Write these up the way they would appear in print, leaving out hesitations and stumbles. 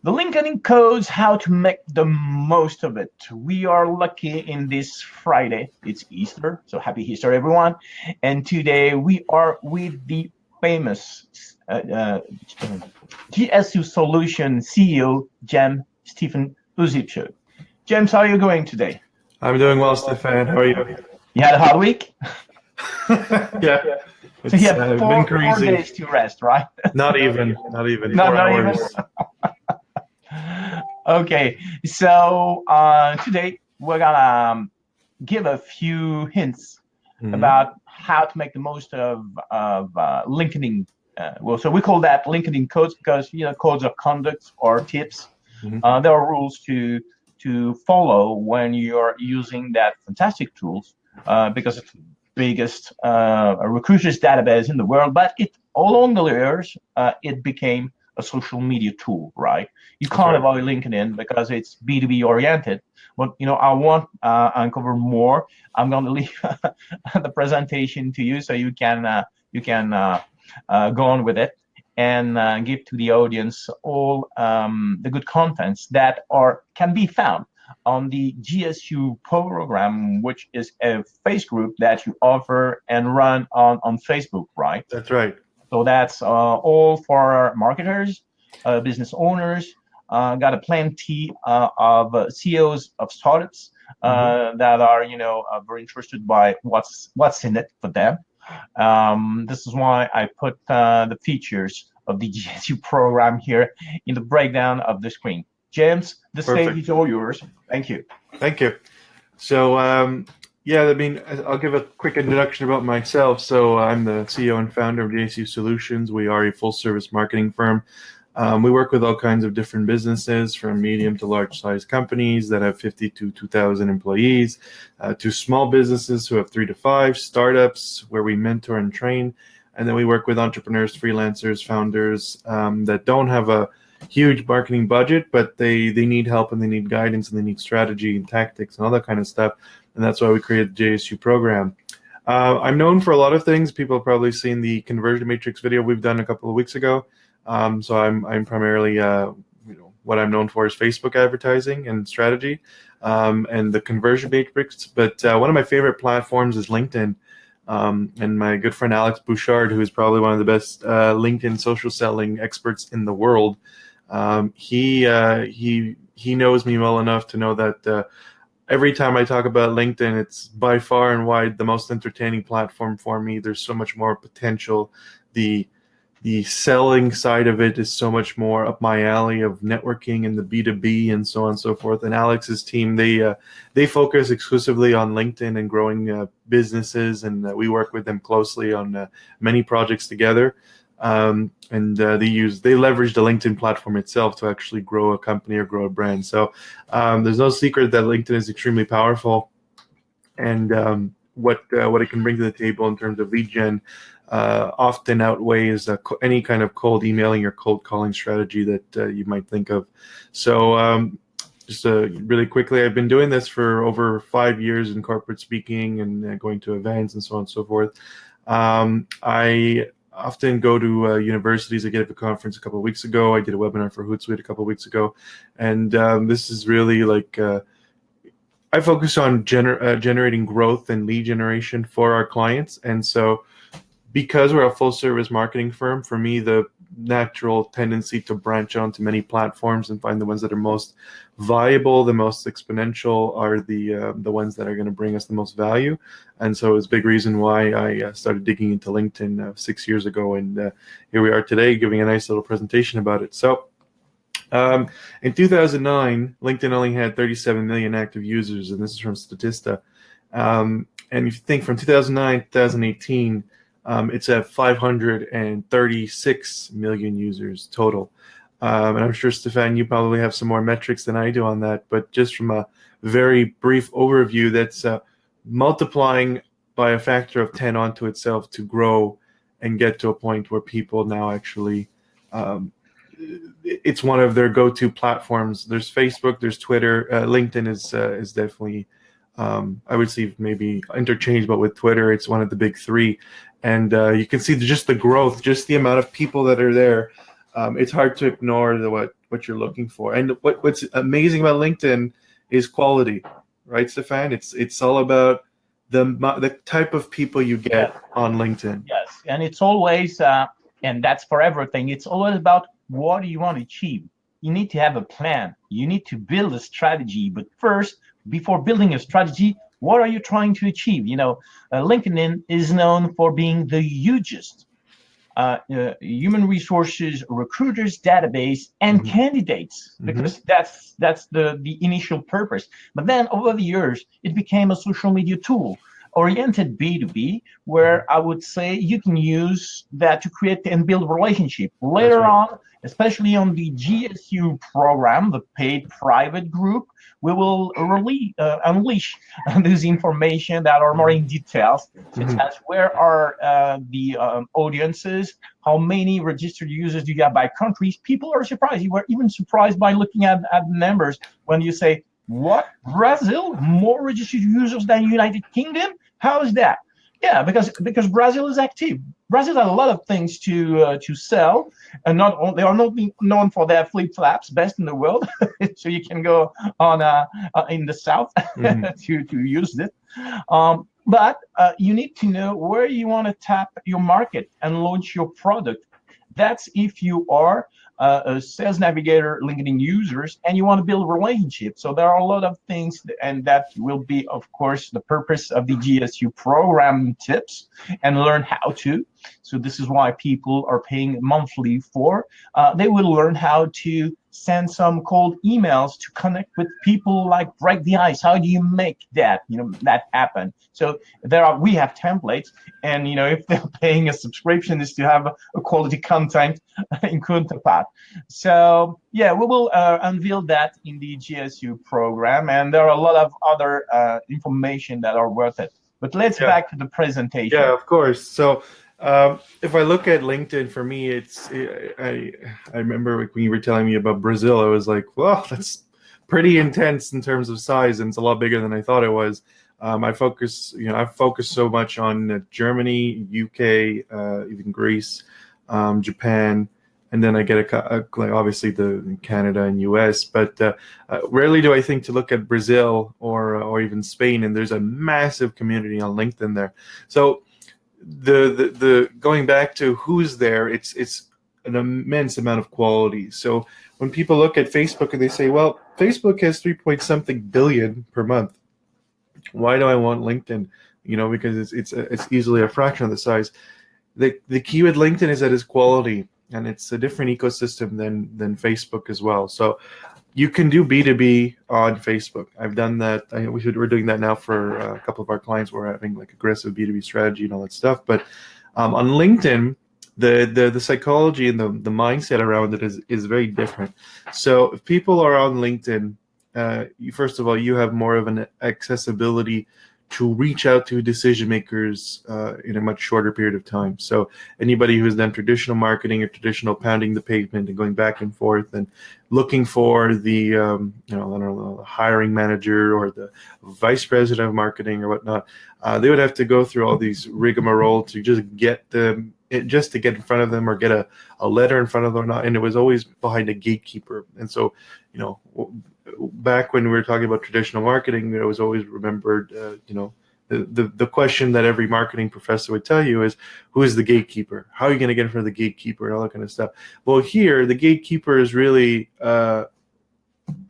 The LinkedIn codes, how to make the most of it. We are lucky in this Friday. It's Easter, so happy Easter, everyone. And today we are with the famous GSU Solution CEO, James Stephen Uzipcho. James, how are you going today? I'm doing well, Stefan. How are you? You had a hard week? Yeah, So you it's have been four crazy. days to rest, right? Not even No, 4 hours. Okay, so today we're gonna give a few hints about how to make the most of LinkedIn. So we call that LinkedIn codes because codes of conduct or tips. There are rules to follow when you're using that fantastic tools because it's the biggest recruiters database in the world. But it along the years it became a social media tool, right? You can't avoid LinkedIn because it's B2B oriented. But I want to uncover more. I'm going to leave the presentation to you so you can go on with it and give to the audience all the good contents that can be found on the GSU program, which is a face group that you offer and run on Facebook, right? That's right. So that's all for marketers, business owners. Got a plenty of CEOs of startups that are very interested by what's in it for them. This is why I put the features of the GSU program here in the breakdown of the screen. James, the stage is all yours. Thank you. Thank you. So, yeah, I'll give a quick introduction about myself. So I'm the CEO and founder of JSU Solutions. We are a full-service marketing firm. We work with all kinds of different businesses, from medium to large-size companies that have 50 to 2,000 employees, to small businesses who have 3 to 5, startups where we mentor and train, and then we work with entrepreneurs, freelancers, founders that don't have a huge marketing budget, but they need help and they need guidance and they need strategy and tactics and all that kind of stuff. And that's why we created the JSU program. I'm known for a lot of things. People have probably seen the conversion matrix video we've done a couple of weeks ago. So I'm primarily, what I'm known for is Facebook advertising and strategy, and the conversion matrix. But one of my favorite platforms is LinkedIn. And my good friend Alex Bouchard, who is probably one of the best LinkedIn social selling experts in the world, he knows me well enough to know that every time I talk about LinkedIn, it's by far and wide the most entertaining platform for me. There's so much more potential. The selling side of it is so much more up my alley of networking and the B2B and so on and so forth. And Alex's team, they focus exclusively on LinkedIn and growing businesses, and we work with them closely on many projects together. And they leverage the LinkedIn platform itself to actually grow a company or grow a brand. So there's no secret that LinkedIn is extremely powerful, and what it can bring to the table in terms of lead gen often outweighs any kind of cold emailing or cold calling strategy that you might think of. So just really quickly, I've been doing this for over 5 years in corporate speaking and going to events and so on and so forth. I often go to universities. I gave a conference a couple of weeks ago. I did a webinar for Hootsuite a couple of weeks ago. And this is really like, I focus on generating growth and lead generation for our clients. And so because we're a full service marketing firm, for me, the natural tendency to branch onto many platforms and find the ones that are most viable, the most exponential, are the ones that are going to bring us the most value. And so it's a big reason why I started digging into LinkedIn 6 years ago, and here we are today giving a nice little presentation about it. So in 2009, LinkedIn only had 37 million active users, and this is from Statista. And if you think from 2009 to 2018, it's at 536 million users total. And I'm sure, Stefan, you probably have some more metrics than I do on that, but just from a very brief overview, that's multiplying by a factor of 10 onto itself to grow and get to a point where people now actually, it's one of their go-to platforms. There's Facebook, there's Twitter, LinkedIn is definitely, I would say maybe interchangeable with Twitter. It's one of the big three. And you can see just the growth, just the amount of people that are there. It's hard to ignore what what you're looking for. And what's amazing about LinkedIn is quality, right, Stefan? It's all about the type of people you get on LinkedIn. Yes, and it's always, and that's for everything. It's always about what do you want to achieve. You need to have a plan. You need to build a strategy. But first, before building a strategy, what are you trying to achieve? LinkedIn is known for being the hugest human resources recruiters database and candidates, because that's the initial purpose. But then over the years, it became a social media tool oriented B2B, where I would say you can use that to create and build relationship. Later on, especially on the JSU program, the paid private group, we will really unleash this information that are more in details, such as where are the audiences, how many registered users do you have by countries. People are surprised. You were even surprised by looking at the numbers when you say, what, Brazil, more registered users than United Kingdom? How is that? Yeah, because Brazil is active. Brazil has a lot of things to sell, and they are not known for their flip flops, best in the world. So you can go on in the south to use it. But you need to know where you want to tap your market and launch your product. That's if you are a sales navigator LinkedIn users and you want to build relationships. So there are a lot of things, and that will be, of course, the purpose of the JSU program tips and learn how to. So this is why people are paying monthly for. They will learn how to send some cold emails to connect with people, like break the ice. How do you make that happen? So we have templates, and if they're paying a subscription, is to have a quality content in Counterpart. So yeah, we will unveil that in the JSU program, and there are a lot of other information that are worth it. But let's back to the presentation. Yeah, of course. So if I look at LinkedIn, for me, I remember when you were telling me about Brazil, I was like, well, that's pretty intense in terms of size, and it's a lot bigger than I thought it was. I've focused so much on Germany, UK, even Greece, Japan, and then I get like obviously the Canada and US. But rarely do I think to look at Brazil or even Spain, and there's a massive community on LinkedIn there. So the going back to who's there, it's an immense amount of quality. So when people look at Facebook and they say, well, Facebook has 3 something billion per month, why do I want LinkedIn? Because it's easily a fraction of the size. The key with LinkedIn is that it's quality, and it's a different ecosystem than Facebook as well. So you can do B2B on Facebook. I've done that. We're doing that now for a couple of our clients. We're having like aggressive B2B strategy and all that stuff. But on LinkedIn, the psychology and the mindset around it is very different. So if people are on LinkedIn, first of all, you have more of an accessibility to reach out to decision makers in a much shorter period of time. So anybody who has done traditional marketing or traditional pounding the pavement and going back and forth and looking for the I don't know, the hiring manager or the vice president of marketing or whatnot, they would have to go through all these rigmarole to just get them, just to get in front of them or get a letter in front of them, and it was always behind a gatekeeper. And so, back when we were talking about traditional marketing, it was always remembered, the question that every marketing professor would tell you is, who is the gatekeeper? How are you going to get in front of the gatekeeper and all that kind of stuff? Well, here, the gatekeeper is really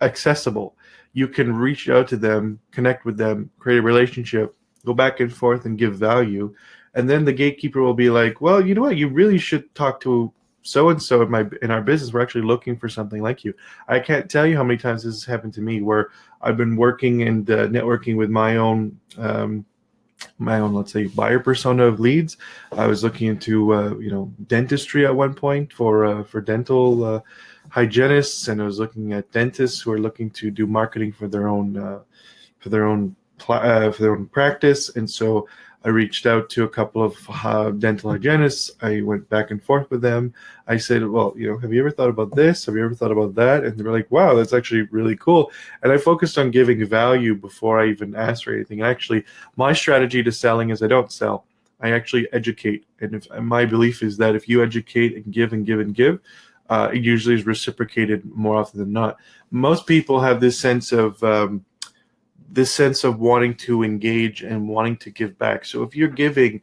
accessible. You can reach out to them, connect with them, create a relationship, go back and forth and give value. And then the gatekeeper will be like, well, you know what? You really should talk to so-and-so in our business. We're actually looking for something like you. I can't tell you how many times this has happened to me where I've been working and networking with my own, let's say, buyer persona of leads. I was looking into, dentistry at one point for dental hygienists, and I was looking at dentists who are looking to do marketing for their own practice. And so I reached out to a couple of dental hygienists. I went back and forth with them. I said, well, have you ever thought about this? Have you ever thought about that? And they were like, wow, that's actually really cool. And I focused on giving value before I even asked for anything. And actually, my strategy to selling is I don't sell. I actually educate. And my belief is that if you educate and give and give and give, it usually is reciprocated more often than not. Most people have this sense of wanting to engage and wanting to give back. So if you're giving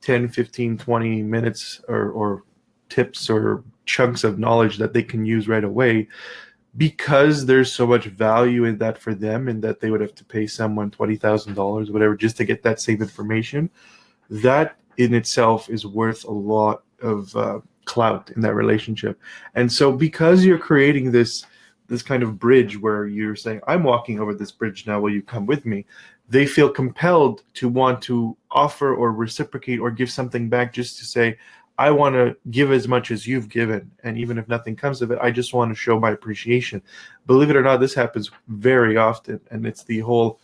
10, 15, 20 minutes or tips or chunks of knowledge that they can use right away, because there's so much value in that for them, and that they would have to pay someone $20,000, whatever, just to get that same information, that in itself is worth a lot of clout in that relationship. And so because you're creating this kind of bridge where you're saying, I'm walking over this bridge now, will you come with me? They feel compelled to want to offer or reciprocate or give something back, just to say, I want to give as much as you've given, and even if nothing comes of it, I just want to show my appreciation. Believe it or not, this happens very often, and it's the whole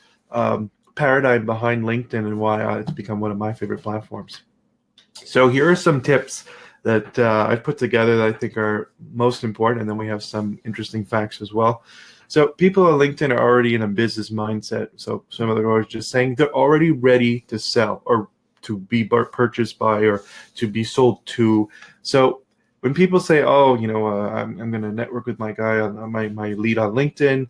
paradigm behind LinkedIn and why it's become one of my favorite platforms. So here are some tips that I've put together that I think are most important, and then we have some interesting facts as well. So people on LinkedIn are already in a business mindset. So some of them are just saying they're already ready to sell, or to be purchased by, or to be sold to. So when people say, oh, I'm going to network with my guy on my lead on LinkedIn,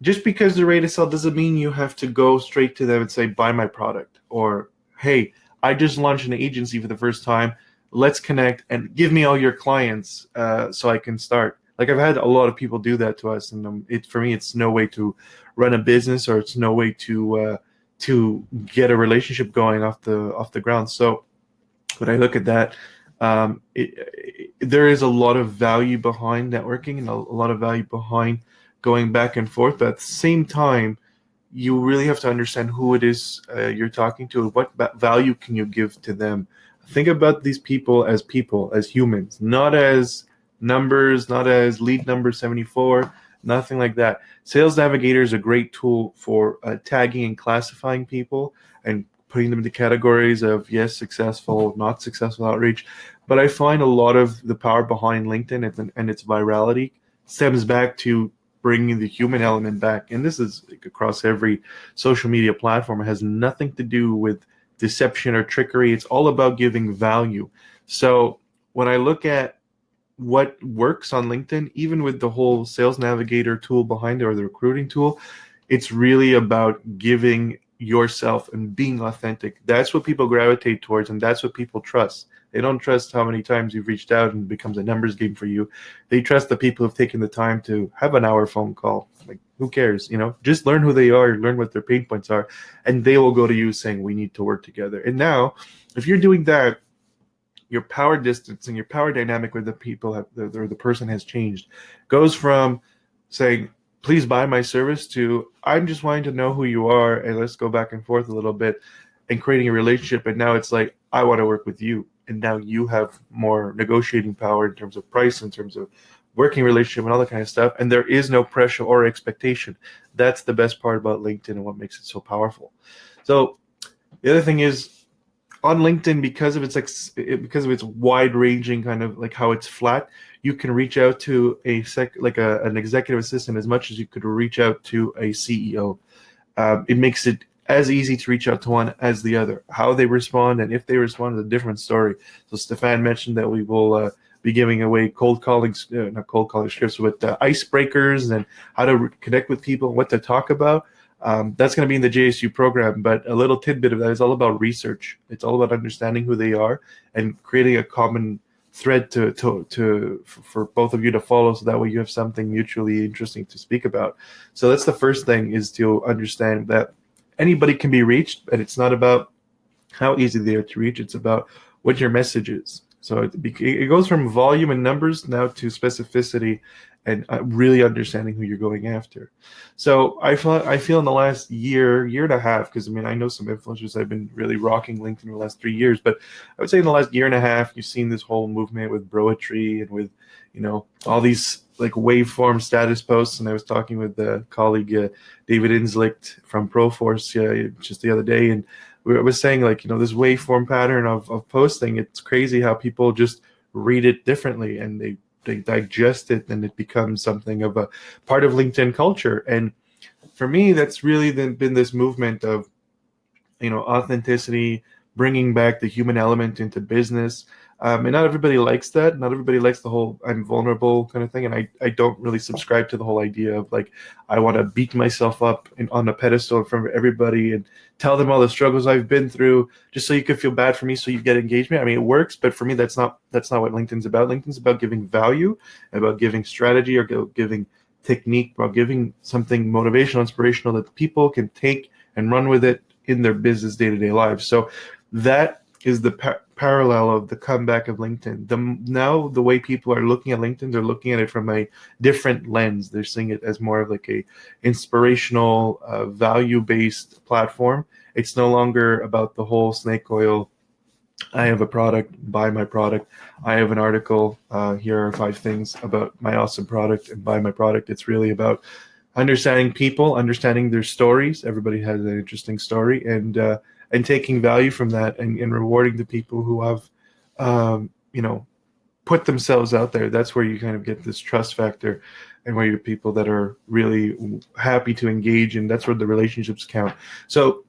just because they're ready to sell doesn't mean you have to go straight to them and say, buy my product, or, hey, I just launched an agency for the first time. Let's connect and give me all your clients so I can start. Like, I've had a lot of people do that to us, and for me, it's no way to run a business, or it's no way to get a relationship going off the ground. So when I look at that, there is a lot of value behind networking, and a lot of value behind going back and forth. But at the same time, you really have to understand who it is you're talking to, and what value can you give to them. Think about these people, as humans, not as numbers, not as lead number 74, nothing like that. Sales Navigator is a great tool for tagging and classifying people and putting them into categories of, yes, successful, not successful outreach. But I find a lot of the power behind LinkedIn and its virality stems back to bringing the human element back. And this is across every social media platform. It has nothing to do with deception or trickery. It's all about giving value. So when I look at what works on LinkedIn, even with the whole Sales Navigator tool behind it, or the recruiting tool, it's really about giving yourself and being authentic. That's what people gravitate towards, and that's what people trust. They don't trust how many times you've reached out and it becomes a numbers game for you. They trust the people who've taken the time to have an hour phone call. Like, who cares? Just learn who they are, learn what their pain points are, and they will go to you saying, we need to work together. And now, if you're doing that, your power distance and your power dynamic with the people or the person has changed. Goes from saying, please buy my service, to, I'm just wanting to know who you are, and let's go back and forth a little bit, and creating a relationship. And now it's like, I want to work with you. And now you have more negotiating power in terms of price, in terms of working relationship, and all that kind of stuff. And there is no pressure or expectation. That's the best part about LinkedIn and what makes it so powerful. So the other thing is, on LinkedIn, because of its wide-ranging kind of like how it's flat, you can reach out to an executive assistant as much as you could reach out to a CEO. It makes it as easy to reach out to one as the other. How they respond, and if they respond, is a different story. So Stefan mentioned that we will be giving away not cold calling scripts, but icebreakers, and how to connect with people, what to talk about. That's going to be in the JSU program, but a little tidbit of that is all about research. It's all about understanding who they are and creating a common thread for both of you to follow, so that way you have something mutually interesting to speak about. So that's the first thing, is to understand that anybody can be reached, and it's not about how easy they are to reach. It's about what your message is. So it goes from volume and numbers now to specificity, and really understanding who you're going after. So I feel in the last year and a half, because I know some influencers have been really rocking LinkedIn in the last 3 years, but I would say in the last year and a half, you've seen this whole movement with broetry and with all these like waveform status posts. And I was talking with the colleague David Inslicht from Proforce just the other day, and I was saying, like, this waveform pattern of posting, it's crazy how people just read it differently, and they digest it, and it becomes something of a part of LinkedIn culture. And for me, that's really been this movement of authenticity, bringing back the human element into business, And not everybody likes that. Not everybody likes the whole I'm vulnerable kind of thing. And I don't really subscribe to the whole idea of like, I want to beat myself up on a pedestal in front of everybody and tell them all the struggles I've been through just so you could feel bad for me so you get engagement. I mean, it works, but for me, that's not what LinkedIn's about. LinkedIn's about giving value, about giving strategy, or giving technique, about giving something motivational, inspirational that people can take and run with it in their business day-to-day lives. So that is the parallel of the comeback of LinkedIn. Now the way people are looking at LinkedIn, they're looking at it from a different lens. They're seeing it as more of like a inspirational, value-based platform. It's no longer about the whole snake oil. I have a product, buy my product. I have an article. Here are 5 things about my awesome product, and buy my product. It's really about understanding people, understanding their stories. Everybody has an interesting story, and taking value from that, and rewarding the people who have, put themselves out there. That's where you kind of get this trust factor, and where you're people that are really happy to engage, and that's where the relationships count. So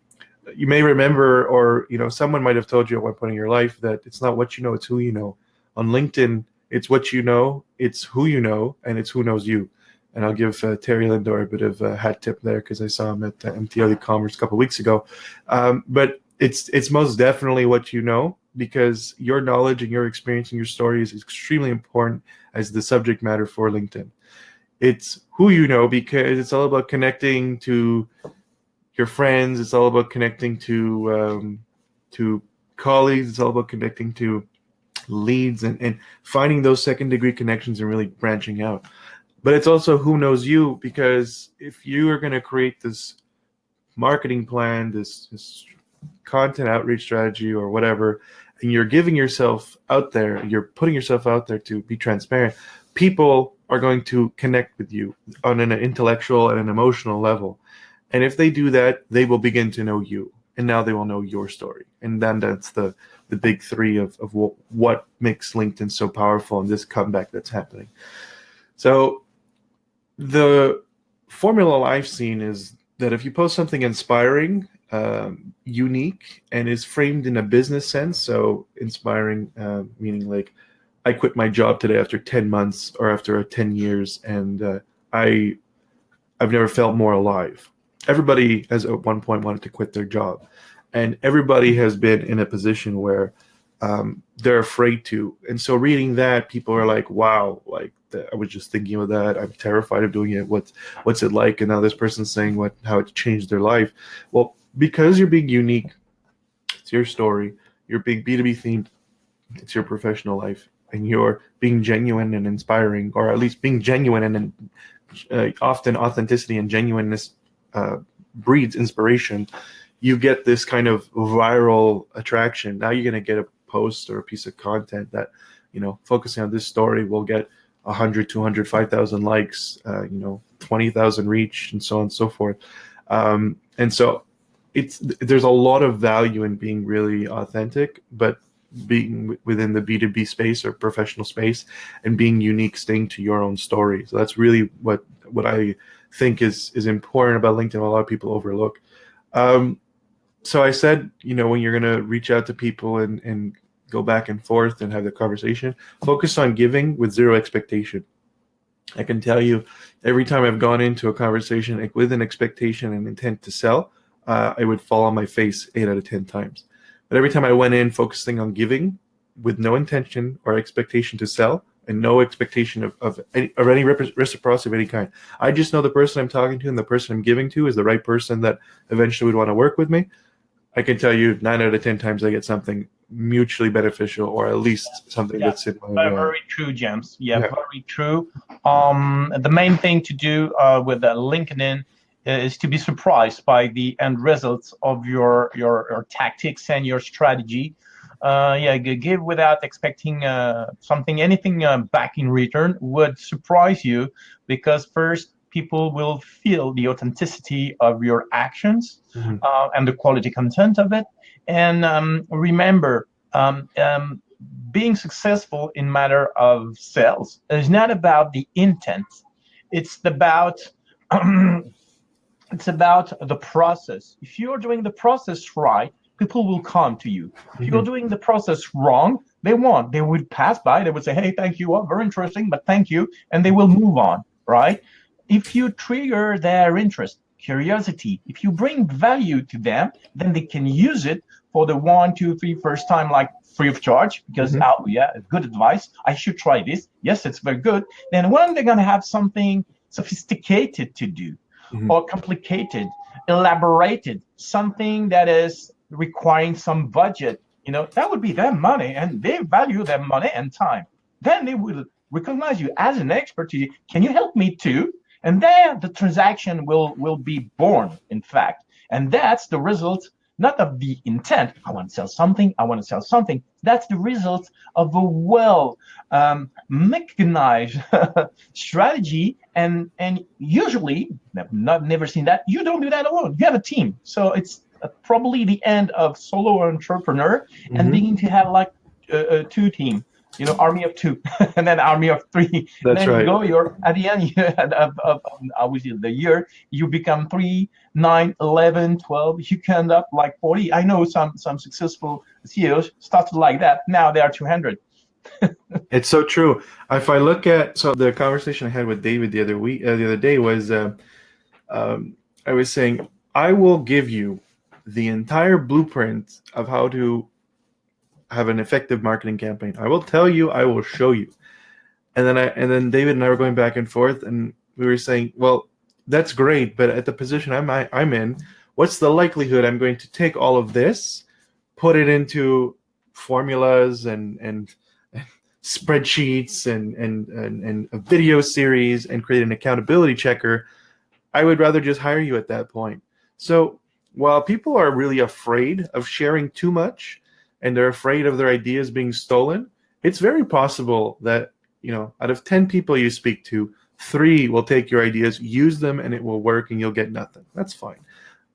you may remember, or someone might have told you at one point in your life that it's not what you know, it's who you know. On LinkedIn, it's what you know, it's who you know, and it's who knows you. And I'll give Terry Lindor a bit of a hat tip there, because I saw him at MTL e-commerce a couple of weeks ago. But it's most definitely what you know, because your knowledge and your experience and your story is extremely important as the subject matter for LinkedIn. It's who you know, because it's all about connecting to your friends. It's all about connecting to colleagues. It's all about connecting to leads, and finding those second degree connections and really branching out. But it's also who knows you, because if you are going to create this marketing plan, this content outreach strategy or whatever, and you're giving yourself out there, you're putting yourself out there to be transparent, people are going to connect with you on an intellectual and an emotional level. And if they do that, they will begin to know you. And now they will know your story. And then that's the big 3 of what makes LinkedIn so powerful, and this comeback that's happening. So the formula I've seen is that if you post something inspiring, unique, and is framed in a business sense, so inspiring meaning like, I quit my job today after 10 months or after 10 years, and I've never felt more alive. Everybody has at one point wanted to quit their job, and everybody has been in a position where they're afraid to. And so reading that, people are like, wow, like I was just thinking of that. I'm terrified of doing it. What's it like? And now this person's saying how it changed their life. Well, because you're being unique, it's your story. You're being B2B themed. It's your professional life, and you're being genuine and inspiring, or at least being genuine, and often authenticity and genuineness breeds inspiration. You get this kind of viral attraction. Now you're going to get a post or a piece of content that, focusing on this story will get 100, 200, 5,000 likes, 20,000 reach, and so on and so forth. And so there's a lot of value in being really authentic, but being within the B2B space or professional space, and being unique, staying to your own story. So that's really what I think is important about LinkedIn. A lot of people overlook. So I said, when you're going to reach out to people and go back and forth and have the conversation, focus on giving with zero expectation. I can tell you, every time I've gone into a conversation with an expectation and intent to sell, I would fall on my face 8 out of 10 times. But every time I went in focusing on giving with no intention or expectation to sell, and no expectation of any reciprocity of any kind, I just know the person I'm talking to and the person I'm giving to is the right person that eventually would want to work with me. I can tell you 9 out of 10 times I get something mutually beneficial, or at least something that's in my very true, James. Very true. The main thing to do with LinkedIn is to be surprised by the end results of your tactics and your strategy. Give without expecting anything back in return would surprise you, because first, people will feel the authenticity of your actions, and the quality content of it. And remember, being successful in matter of sales is not about the intent. It's about it's about the process. If you're doing the process right, people will come to you. If you're doing the process wrong, they won't. They would pass by. They would say, hey, thank you. Oh, very interesting, but thank you. And they will move on, right? If you trigger their interest, curiosity, if you bring value to them, then they can use it for the 1, 2, 3 first time, like free of charge, because, oh, yeah, good advice. I should try this. Yes, it's very good. Then when they're going to have something sophisticated to do, or complicated, elaborated, something that is requiring some budget, that would be their money, and they value their money and time. Then they will recognize you as an expert. Can you help me too? And there the transaction will be born, in fact. And that's the result, not of the intent. I want to sell something. That's the result of a well mechanized strategy. And usually, never seen that. You don't do that alone. You have a team. So it's probably the end of solo entrepreneur and beginning to have like a two team. Army of 2 and then army of 3. That's then right. you're at the end of obviously the year, you become 3, 9, 11, 12. You can end up like 40. I know some successful CEOs started like that. Now they are 200. It's so true. If I look at the conversation I had with David the other day was I was saying I will give you the entire blueprint of how to have an effective marketing campaign. I will tell you, I will show you. And then David and I were going back and forth, and we were saying, well, that's great, but at the position I'm in, what's the likelihood I'm going to take all of this, put it into formulas and spreadsheets and a video series and create an accountability checker? I would rather just hire you at that point. So while people are really afraid of sharing too much, and they're afraid of their ideas being stolen, it's very possible that, out of 10 people you speak to, 3 will take your ideas, use them, and it will work, and you'll get nothing. That's fine.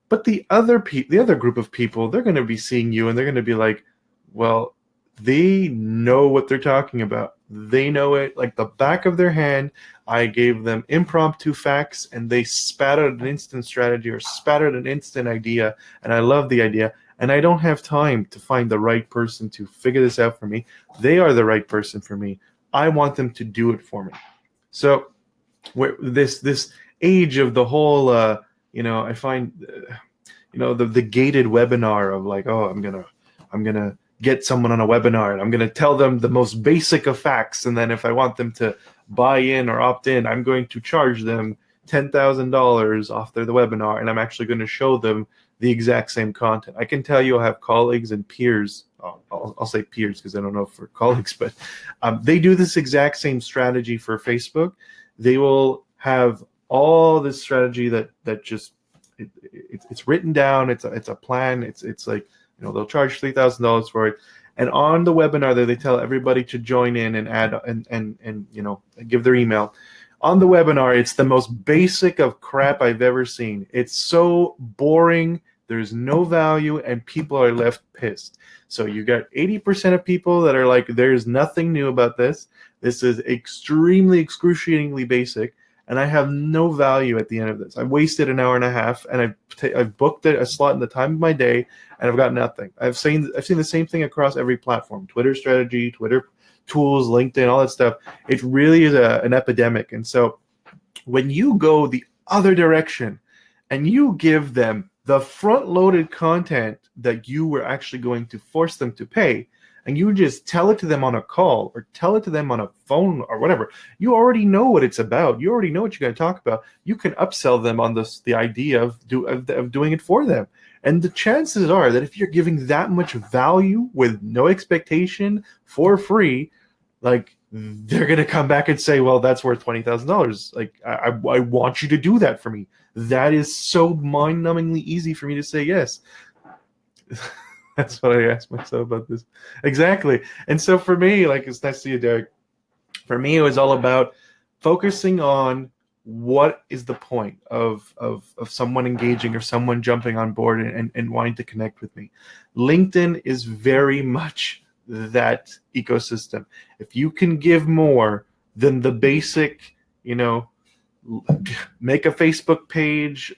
But the other group of people, they're going to be seeing you, and they're going to be like, well, they know what they're talking about. They know it like the back of their hand. I gave them impromptu facts, and they spat out an instant strategy or spat out an instant idea, and I love the idea. And I don't have time to find the right person to figure this out for me. They are the right person for me. I want them to do it for me. So this age of the whole, I find, the gated webinar of like, oh, I'm gonna get someone on a webinar and I'm gonna tell them the most basic of facts, and then if I want them to buy in or opt in, I'm going to charge them $10,000 off the webinar, and I'm actually going to show them the exact same content. I can tell you I have colleagues and peers, I'll say peers because I don't know for colleagues, but they do this exact same strategy for Facebook. They will have all this strategy that just it's written down. It's a plan. It's like, they'll charge $3,000 for it. And on the webinar there, they tell everybody to join in and add and give their email. On the webinar, it's the most basic of crap I've ever seen. It's so boring. There's no value, and people are left pissed. So you got 80% of people that are like, there's nothing new about this. This is extremely, excruciatingly basic, and I have no value at the end of this. I wasted an hour and a half, and I've booked a slot in the time of my day, and I've got nothing. I've seen the same thing across every platform: Twitter strategy, Twitter tools, LinkedIn, all that stuff. It really is an epidemic. And so when you go the other direction and you give them the front-loaded content that you were actually going to force them to pay, and you just tell it to them on a call or tell it to them on a phone or whatever, you already know what it's about. You already know what you're going to talk about. You can upsell them on the idea of doing it for them. And the chances are that if you're giving that much value with no expectation for free, like, they're going to come back and say, well, that's worth $20,000. Like, I want you to do that for me. That is so mind-numbingly easy for me to say yes. That's what I asked myself about this. Exactly. And so for me, like, it's nice to see you, Derek. For me, it was all about focusing on what is the point of someone engaging or someone jumping on board and wanting to connect with me. LinkedIn is very much that ecosystem. If you can give more than the basic, make a Facebook page,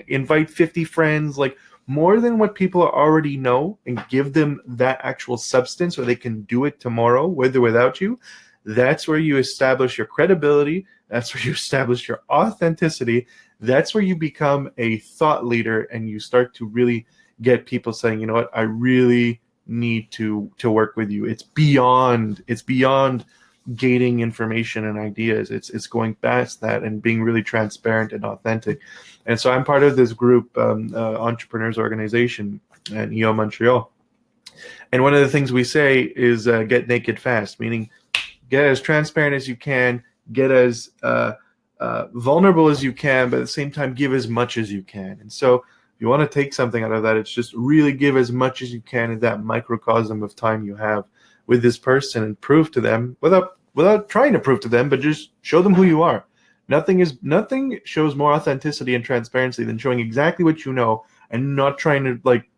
invite 50 friends, like more than what people already know and give them that actual substance so they can do it tomorrow, with or without you, that's where you establish your credibility. That's where you establish your authenticity. That's where you become a thought leader and you start to really get people saying, you know what, I really need to work with you. It's beyond gating information and ideas. It's going past that and being really transparent and authentic. And so I'm part of this group, entrepreneurs organization at EO Montreal. And one of the things we say is get naked fast, meaning get as transparent as you can, get as vulnerable as you can, but at the same time give as much as you can. And so if you want to take something out of that, it's just really give as much as you can in that microcosm of time you have with this person and prove to them, without trying to prove to them, but just show them who you are. Nothing shows more authenticity and transparency than showing exactly what you know and not trying to like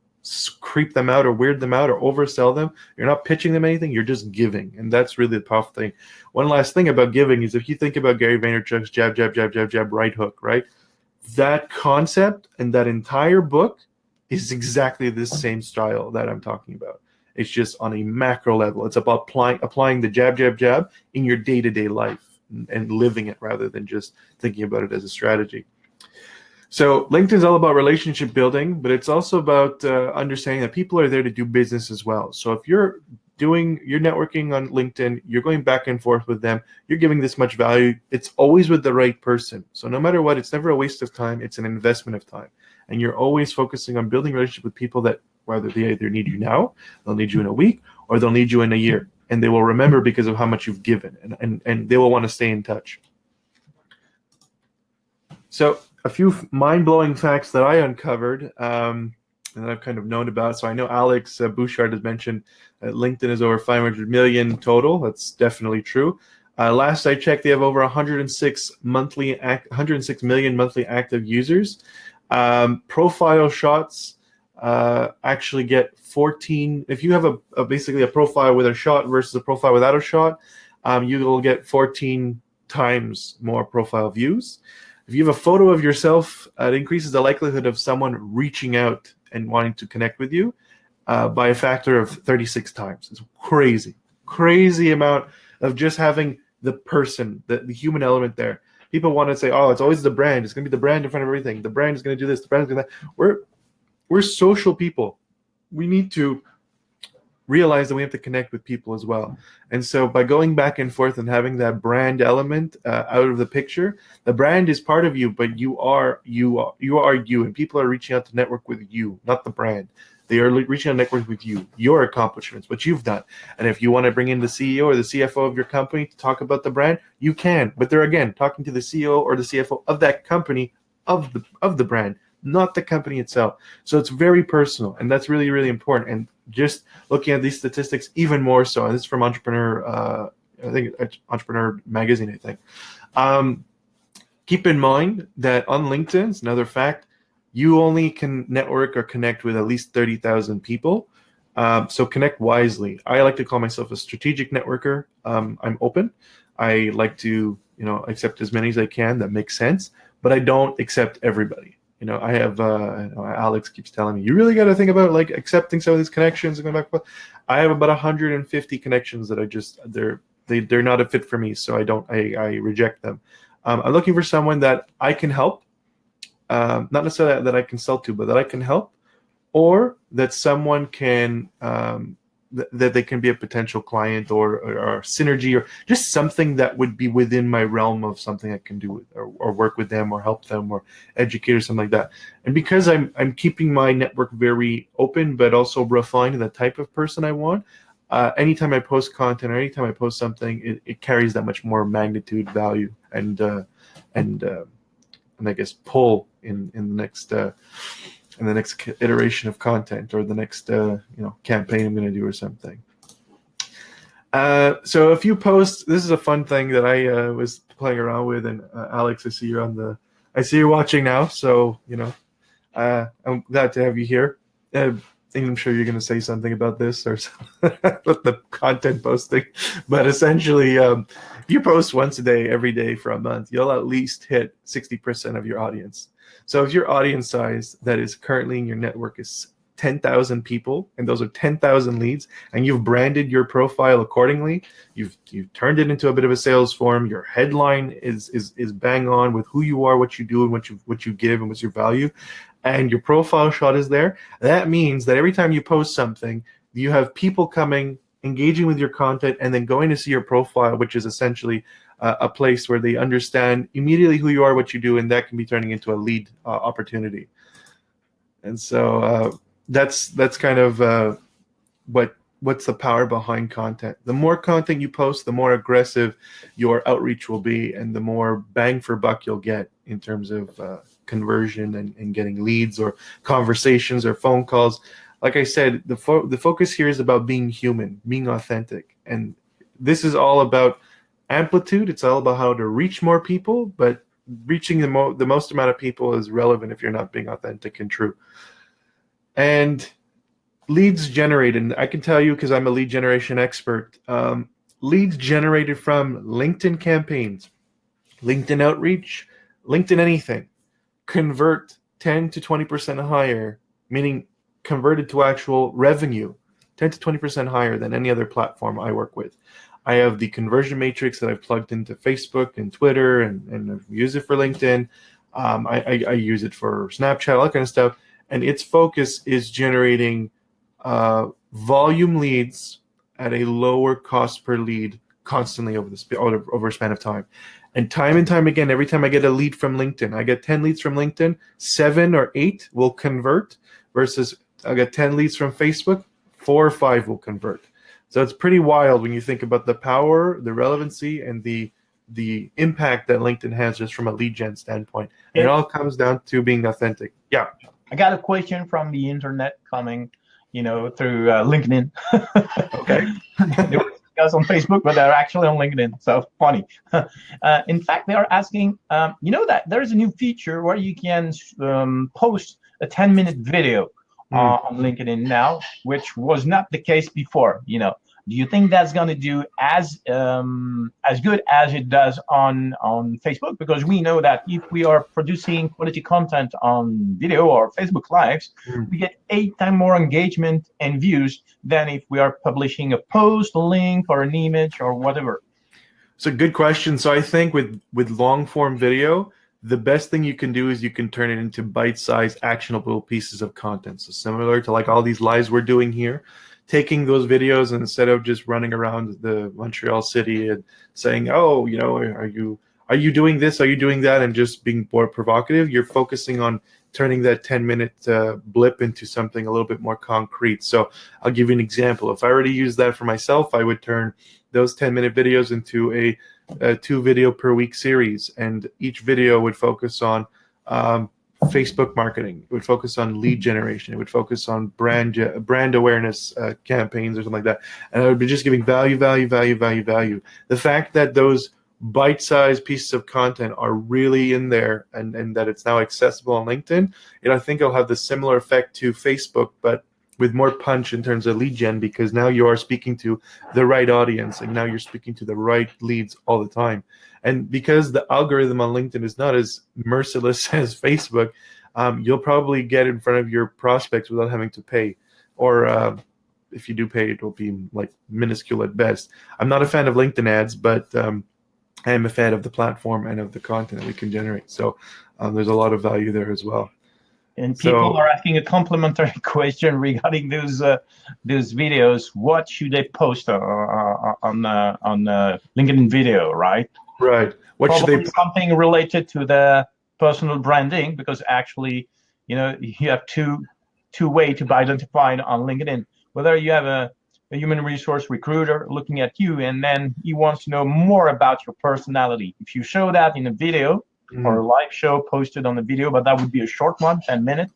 creep them out or weird them out or oversell them. You're not pitching them anything, you're just giving. And that's really the powerful thing. One last thing about giving is if you think about Gary Vaynerchuk's jab, jab, jab, jab, jab, right hook, right? That concept and that entire book is exactly the same style that I'm talking about. It's just on a macro level. It's about applying the jab, jab, jab in your day-to-day life and living it rather than just thinking about it as a strategy. So LinkedIn is all about relationship building, but it's also about understanding that people are there to do business as well. So if you're networking on LinkedIn, you're going back and forth with them, you're giving this much value, it's always with the right person. So no matter what, it's never a waste of time, it's an investment of time. And you're always focusing on building a relationship with people that whether they either need you now, they'll need you in a week, or they'll need you in a year. And they will remember because of how much you've given, and they will want to stay in touch. So a few mind-blowing facts that I uncovered and that I've kind of known about. So I know Alex Bouchard has mentioned that LinkedIn is over 500 million total. That's definitely true. Last I checked, they have over 106 million monthly active users. Profile shots actually get 14. If you have basically a profile with a shot versus a profile without a shot, you will get 14 times more profile views. If you have a photo of yourself, it increases the likelihood of someone reaching out and wanting to connect with you by a factor of 36 times. It's crazy amount of just having the person, the human element there. People want to say, oh, it's always the brand. It's going to be the brand in front of everything. The brand is going to do this. The brand is going to that. We're social people. We need to realize that we have to connect with people as well. And so by going back and forth and having that brand element out of the picture, the brand is part of you, but you are you, and people are reaching out to network with you, not the brand. They are reaching out to network with you, your accomplishments, what you've done. And if you want to bring in the CEO or the CFO of your company to talk about the brand, you can. But they're, again, talking to the CEO or the CFO of that company, of the brand, not the company itself. So it's very personal, and that's really, really important. And just looking at these statistics even more so, and this is from Entrepreneur, I think Entrepreneur Magazine, I think. Keep in mind that on LinkedIn, it's another fact, you only can network or connect with at least 30,000 people. So connect wisely. I like to call myself a strategic networker. I'm open. I like to, accept as many as I can that make sense, but I don't accept everybody. I have Alex keeps telling me, you really got to think about like accepting some of these connections and going back and forth. I have about 150 connections that they're not a fit for me, so I reject them. I'm looking for someone that I can help, not necessarily that I can sell to, but that I can help, or that someone can that they can be a potential client or synergy, or just something that would be within my realm of something I can do or work with them or help them or educate or something like that. And because I'm keeping my network very open, but also refined to the type of person I want, anytime I post content or anytime I post something, it carries that much more magnitude, value, and I guess pull in the next iteration of content or the next campaign I'm going to do or something. So a few posts. This is a fun thing that I was playing around with, and Alex, I see you're watching now. So I'm glad to have you here. I'm sure you're going to say something about this or with the content posting, but essentially, you post once a day, every day for a month, you'll at least hit 60% of your audience. So if your audience size that is currently in your network is 10,000 people, and those are 10,000 leads, and you've branded your profile accordingly, you've turned it into a bit of a sales form, your headline is bang on with who you are, what you do, and what you give, and what's your value, and your profile shot is there, that means that every time you post something, you have people coming, engaging with your content, and then going to see your profile, which is essentially a place where they understand immediately who you are, what you do, and that can be turning into a lead opportunity. And so that's kind of what's the power behind content. The more content you post, the more aggressive your outreach will be, and the more bang for buck you'll get in terms of conversion and getting leads or conversations or phone calls. Like I said, the focus here is about being human, being authentic, and this is all about amplitude. It's all about how to reach more people, but reaching the most amount of people is relevant if you're not being authentic and true. And leads generated, I can tell you because I'm a lead generation expert, leads generated from LinkedIn campaigns, LinkedIn outreach, LinkedIn anything, convert 10 to 20% higher, meaning converted to actual revenue, 10 to 20% higher than any other platform I work with. I have the conversion matrix that I've plugged into Facebook and Twitter, and I've used it for LinkedIn. I use it for Snapchat, all that kind of stuff. And its focus is generating volume leads at a lower cost per lead constantly over a span of time. And time again, every time I get a lead from LinkedIn, I get 10 leads from LinkedIn, 7 or 8 will convert, versus I get 10 leads from Facebook, 4 or 5 will convert. So it's pretty wild when you think about the power, the relevancy, and the impact that LinkedIn has just from a lead gen standpoint. And it all comes down to being authentic. Yeah. I got a question from the internet coming, through LinkedIn. Okay. They were discussed on Facebook, but they're actually on LinkedIn. So funny. In fact, they are asking, that there's a new feature where you can post a 10-minute video on LinkedIn now, which was not the case before. Do you think that's going to do as good as it does on Facebook? Because we know that if we are producing quality content on video or Facebook Lives, we get 8 times more engagement and views than if we are publishing a post, a link, or an image or whatever. It's a good question. So I think with long form video, the best thing you can do is you can turn it into bite-sized, actionable pieces of content. So similar to like all these lives we're doing here, taking those videos, and instead of just running around the Montreal city and saying, oh, are you doing this? Are you doing that? And just being more provocative, you're focusing on turning that 10-minute blip into something a little bit more concrete. So I'll give you an example. If I already use that for myself, I would turn those 10-minute videos into a 2 video per week series, and each video would focus on Facebook marketing. It would focus on lead generation. It would focus on brand awareness campaigns or something like that. And I would be just giving value. The fact that those bite-sized pieces of content are really in there, and that it's now accessible on LinkedIn, I think it'll have the similar effect to Facebook, but with more punch in terms of lead gen, because now you are speaking to the right audience, and now you're speaking to the right leads all the time. And because the algorithm on LinkedIn is not as merciless as Facebook, you'll probably get in front of your prospects without having to pay. Or if you do pay, it will be like minuscule at best. I'm not a fan of LinkedIn ads, but I am a fan of the platform and of the content that we can generate. So there's a lot of value there as well. And people are asking a complimentary question regarding those videos. What should they post on LinkedIn video, right? Right. What Probably should they? Something related to the personal branding, because actually, you have two ways to be identified on LinkedIn. Whether you have a human resource recruiter looking at you, and then he wants to know more about your personality. If you show that in a video, or a live show posted on the video, but that would be a short one, 10 minutes,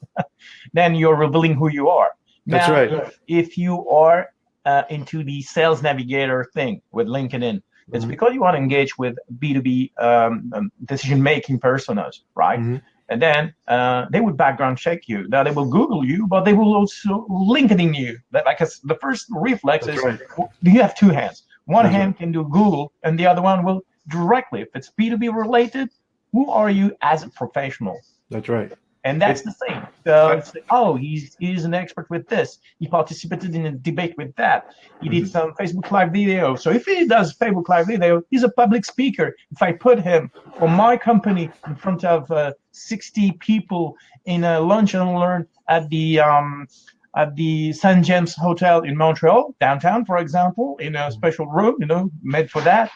then you're revealing who you are. That's now, right. If you are into the sales navigator thing with LinkedIn, it's because you want to engage with B2B decision-making personas, right? And then they would background check you. Now they will Google you, but they will also LinkedIn you. The first reflex is, you have 2 hands. One hand can do Google, and the other one will directly, if it's B2B related, who are you as a professional? That's right. And that's the thing. So it's like, oh, he's an expert with this. He participated in a debate with that. He did some Facebook Live video. So if he does Facebook Live video, he's a public speaker. If I put him or my company in front of 60 people in a lunch and learn at the St. James Hotel in Montreal, downtown, for example, in a special room, made for that,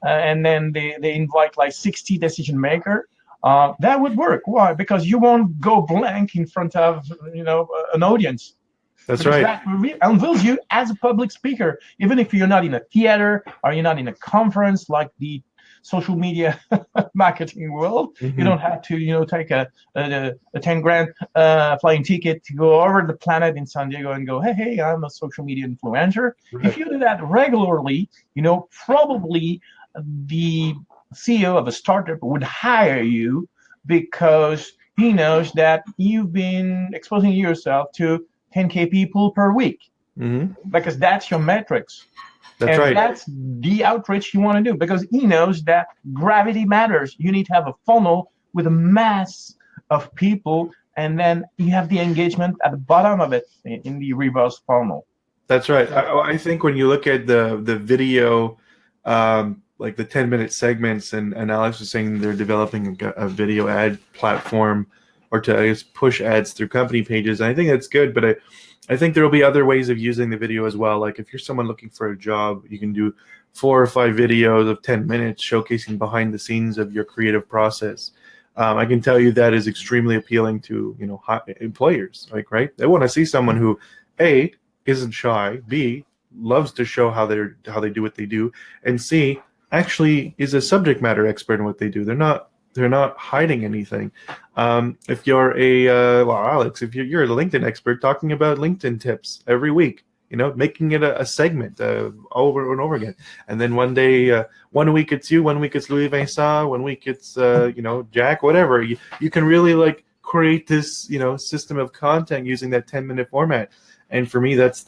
and then they invite like 60 decision maker. That would work. Why? Because you won't go blank in front of an audience. That's because right. that unveils you as a public speaker, even if you're not in a theater or you're not in a conference like the social media marketing world. You don't have to, take a 10 grand flying ticket to go over the planet in San Diego and go, hey, I'm a social media influencer. Right. If you do that regularly, probably the CEO of a startup would hire you because he knows that you've been exposing yourself to 10K people per week, because that's your metrics. That's and right. That's the outreach you want to do, because he knows that gravity matters. You need to have a funnel with a mass of people, and then you have the engagement at the bottom of it in the reverse funnel. That's right. I think when you look at the video, like the 10-minute segments, and Alex was saying they're developing a video ad platform, or to, I guess, push ads through company pages. And I think that's good, but I think there will be other ways of using the video as well. Like if you're someone looking for a job, you can do 4 or 5 videos of 10 minutes showcasing behind the scenes of your creative process. I can tell you that is extremely appealing to employers. Like, right, they want to see someone who A, isn't shy, B, loves to show how they do what they do, and C, actually is a subject matter expert in what they do. They're not hiding anything. If you're Alex, if you're a LinkedIn expert talking about LinkedIn tips every week, making it a segment over and over again, and then one day, 1 week it's you, 1 week it's Louis Vincent, 1 week it's Jack, whatever. You can really create this system of content using that 10-minute format. And for me, that's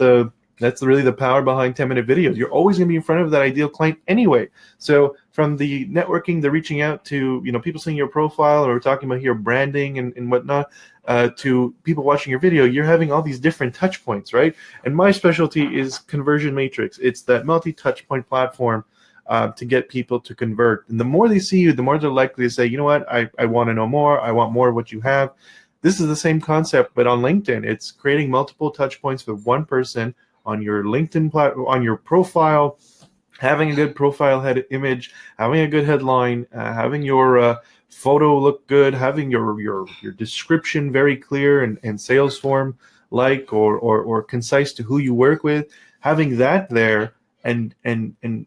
really the power behind 10-minute videos. You're always going to be in front of that ideal client anyway. So from the networking, the reaching out to people seeing your profile, or we're talking about here branding and whatnot, to people watching your video, you're having all these different touch points, right? And my specialty is conversion matrix. It's that multi-touch point platform to get people to convert. And the more they see you, the more they're likely to say, you know what, I want to know more. I want more of what you have. This is the same concept, but on LinkedIn. It's creating multiple touch points with one person on your LinkedIn on your profile, having a good profile image, having a good headline, having your photo look good, having your description very clear and sales form or concise to who you work with, having that there. And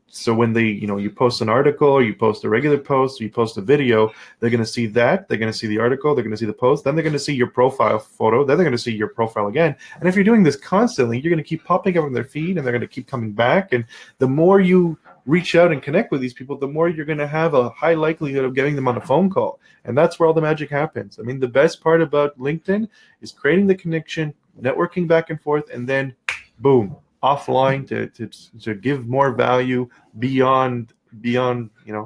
so when they, you post an article, or you post a regular post, or you post a video, they're going to see that. They're going to see the article. They're going to see the post. Then they're going to see your profile photo. Then they're going to see your profile again. And if you're doing this constantly, you're going to keep popping up on their feed, and they're going to keep coming back. And the more you reach out and connect with these people, the more you're going to have a high likelihood of getting them on a phone call. And that's where all the magic happens. I mean, the best part about LinkedIn is creating the connection, networking back and forth, and then boom, offline to give more value beyond a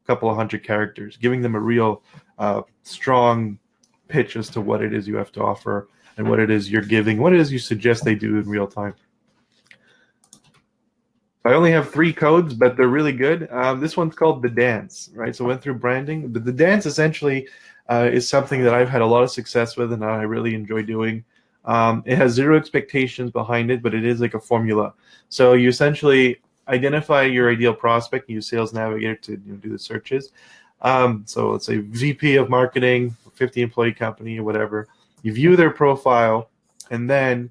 couple of hundred characters, giving them a real strong pitch as to what it is you have to offer and what it is you're giving, what it is you suggest they do in real time. I only have 3 codes, but they're really good. This one's called The Dance, right? So I went through branding. But The Dance essentially is something that I've had a lot of success with and I really enjoy doing. It has 0 expectations behind it, but it is like a formula. So you essentially identify your ideal prospect, use Sales Navigator to do the searches. So let's say VP of marketing, 50-employee company, or whatever. You view their profile, and then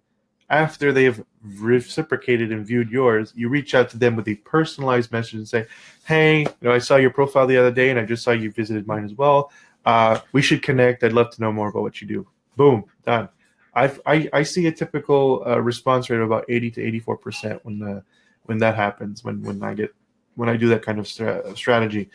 after they've reciprocated and viewed yours, you reach out to them with a personalized message and say, hey, I saw your profile the other day, and I just saw you visited mine as well. We should connect. I'd love to know more about what you do. Boom, done. I see a typical response rate of about 80 to 84% when that happens, when I do that kind of strategy.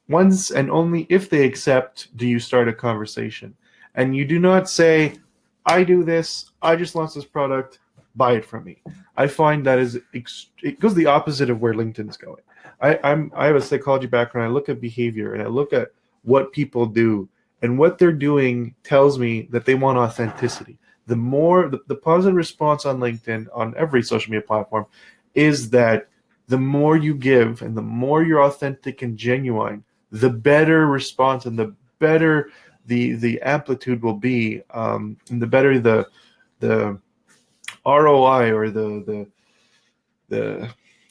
Once and only if they accept, do you start a conversation. And you do not say, I do this, I just launched this product, buy it from me. I find that it goes the opposite of where LinkedIn's going. I have a psychology background. I look at behavior and I look at what people do. And what they're doing tells me that they want authenticity. The more the positive response on LinkedIn, on every social media platform, is that the more you give and the more you're authentic and genuine, the better response and the better the amplitude will be, and the better the ROI or the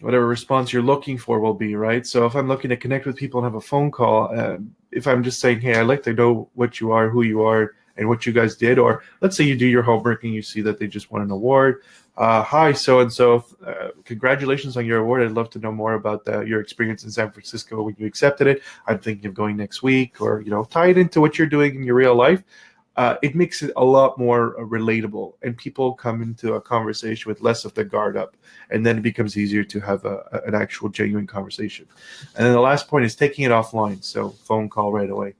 whatever response you're looking for will be, right? So if I'm looking to connect with people and have a phone call, if I'm just saying, hey, I'd like to know what you are, who you are, and what you guys did, or let's say you do your homework and you see that they just won an award. Hi, so-and-so, congratulations on your award. I'd love to know more about your experience in San Francisco when you accepted it. I'm thinking of going next week, or, tie it into what you're doing in your real life. It makes it a lot more relatable, and people come into a conversation with less of the guard up, and then it becomes easier to have an actual genuine conversation. And then the last point is taking it offline, so phone call right away.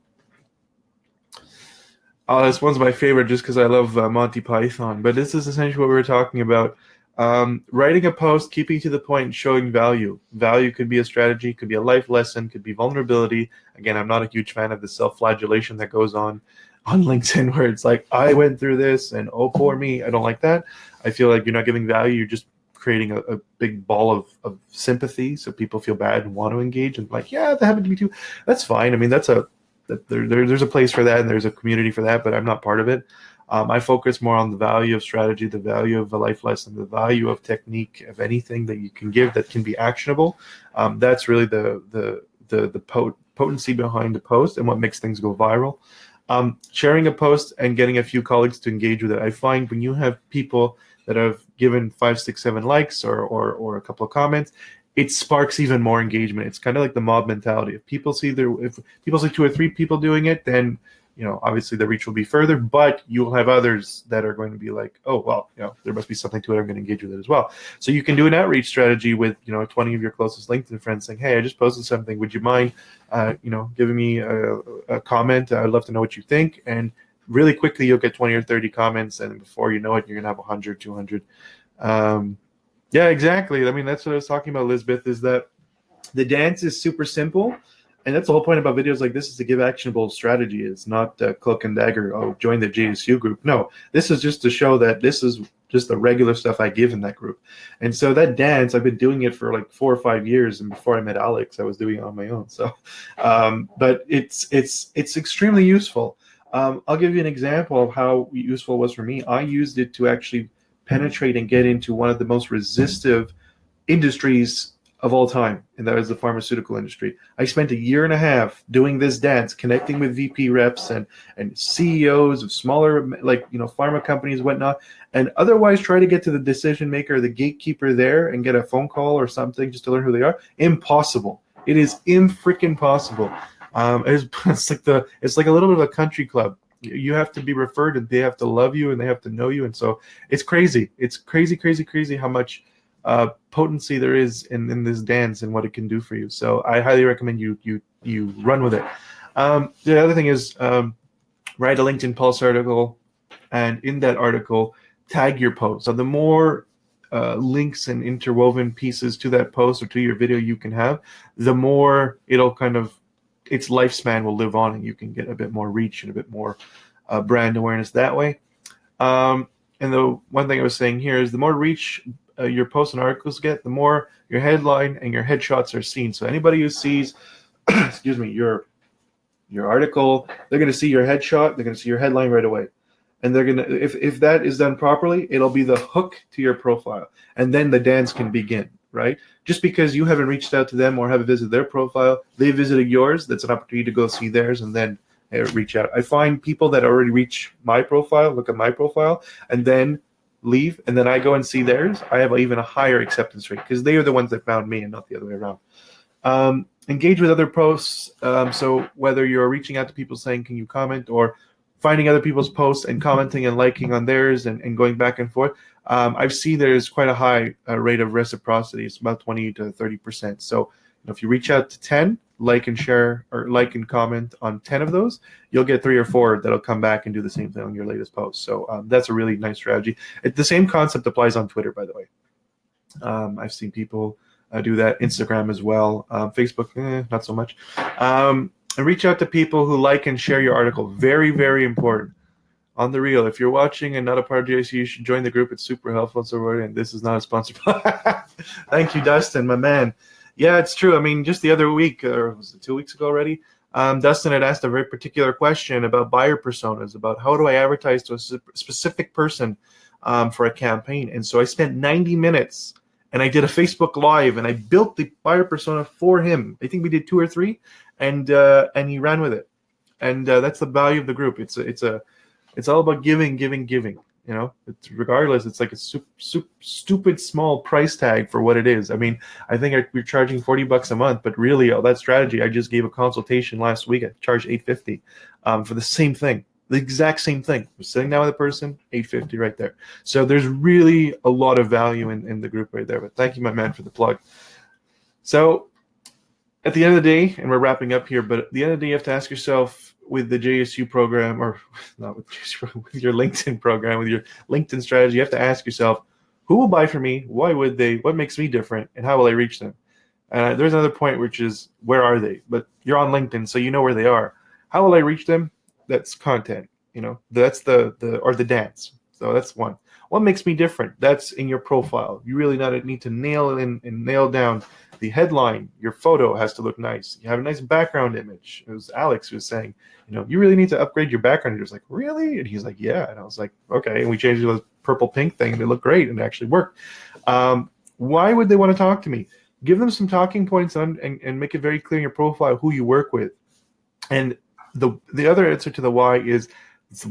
This one's my favorite just because I love Monty Python, but this is essentially what we were talking about. Writing a post, keeping to the point, and showing value. Value could be a strategy, could be a life lesson, could be vulnerability. Again, I'm not a huge fan of the self-flagellation that goes on LinkedIn, where it's like, I went through this and oh, poor me. I don't like that. I feel like you're not giving value. You're just creating a big ball of sympathy, so people feel bad and want to engage, and like, yeah, that happened to me too. That's fine. I mean, there's a place for that, and there's a community for that, but I'm not part of it. I focus more on the value of strategy, the value of a life lesson, the value of technique, of anything that you can give that can be actionable. That's really the potency behind the post and what makes things go viral. Sharing a post and getting a few colleagues to engage with it. I find when you have people that have given 5, 6, 7 likes or a couple of comments, it sparks even more engagement. It's kind of like the mob mentality. If people see 2 or 3 people doing it, then obviously the reach will be further, but you'll have others that are going to be like, oh, well, there must be something to it. I'm going to engage with it as well. So you can do an outreach strategy with 20 of your closest LinkedIn friends saying, hey, I just posted something. Would you mind giving me a comment? I'd love to know what you think. And really quickly you'll get 20 or 30 comments, and before you know it, you're going to have 100, 200. Yeah, exactly. I mean, that's what I was talking about, Elizabeth, is that the dance is super simple. And that's the whole point about videos like this, is to give actionable strategy. It's not cloak and dagger, oh, join the JSU group. No, this is just to show that this is just the regular stuff I give in that group. And so that dance, I've been doing it for like 4 or 5 years. And before I met Alex, I was doing it on my own. So, but it's extremely useful. I'll give you an example of how useful it was for me. I used it to actually penetrate and get into one of the most resistive industries of all time, and that is the pharmaceutical industry. I spent 1.5 years doing this dance, connecting with VP reps and CEOs of smaller, pharma companies and whatnot, and otherwise try to get to the decision maker, the gatekeeper there, and get a phone call or something just to learn who they are. Impossible. It is freaking possible. It's like a little bit of a country club. You have to be referred, and they have to love you, and they have to know you, and so it's crazy. It's crazy how much potency there is in this dance and what it can do for you. So I highly recommend you run with it. The other thing is, write a LinkedIn Pulse article, and in that article, tag your post. So the more links and interwoven pieces to that post or to your video you can have, the more it'll its lifespan will live on, and you can get a bit more reach and a bit more brand awareness that way. And the one thing I was saying here is, the more reach your posts and articles get, the more your headline and your headshots are seen. So anybody who sees, excuse me, your article, they're going to see your headshot, they're going to see your headline right away. And they're going to, if that is done properly, it'll be the hook to your profile. And then the dance can begin, right? Just because you haven't reached out to them or haven't visited their profile, they visited yours, that's an opportunity to go see theirs and then reach out. I find people that already reach my profile, look at my profile, and then leave, and then I go and see theirs, I have even a higher acceptance rate, because they are the ones that found me and not the other way around. Engage with other posts. So whether you're reaching out to people saying, can you comment, or finding other people's posts and commenting and liking on theirs and going back and forth, I've seen there's quite a high rate of reciprocity. It's about 20 to 30%. So if you reach out to 10, like and share, or like and comment on 10 of those, you'll get 3 or 4 that'll come back and do the same thing on your latest post. So that's a really nice strategy. The same concept applies on Twitter, by the way. I've seen people do that. Instagram as well. Facebook, not so much. And reach out to people who like and share your article. Very, very important. On the real, if you're watching and not a part of JSU, you should join the group. It's super helpful. And this is not a sponsor. Thank you, Dustin, my man. Yeah, it's true. I mean, just the other week, or was it 2 weeks ago already? Dustin had asked a very particular question about buyer personas, about how do I advertise to a specific person for a campaign. And so I spent 90 minutes and I did a Facebook Live and I built the buyer persona for him. I think we did 2 or 3, and he ran with it. And that's the value of the group. It's all about giving. You know, regardless, it's like a stupid small price tag for what it is. I mean, I think we're charging $40 a month, but really, all that strategy, I just gave a consultation last week. I charged $850 for the same thing, the exact same thing. We're sitting down with a person, $850 right there. So there's really a lot of value in the group right there. But thank you, my man, for the plug. So at the end of the day, and we're wrapping up here, but at the end of the day, you have to ask yourself, with the JSU program, or not with JSU, with your LinkedIn program, with your LinkedIn strategy, you have to ask yourself, who will buy from me? Why would they? What makes me different? And how will I reach them? There's another point, which is, where are they? But you're on LinkedIn, so you know where they are. How will I reach them? That's content. You know, that's the dance. So that's one. What makes me different? That's in your profile. You really need to nail in and nail down the headline. Your photo has to look nice. You have a nice background image. It was Alex who was saying, you know, you really need to upgrade your background. He was like, really? And he's like, yeah. And I was like, okay. And we changed it to a purple pink thing, and it looked great, and it actually worked. Why would they want to talk to me? Give them some talking points and make it very clear in your profile who you work with. And the other answer to the why is,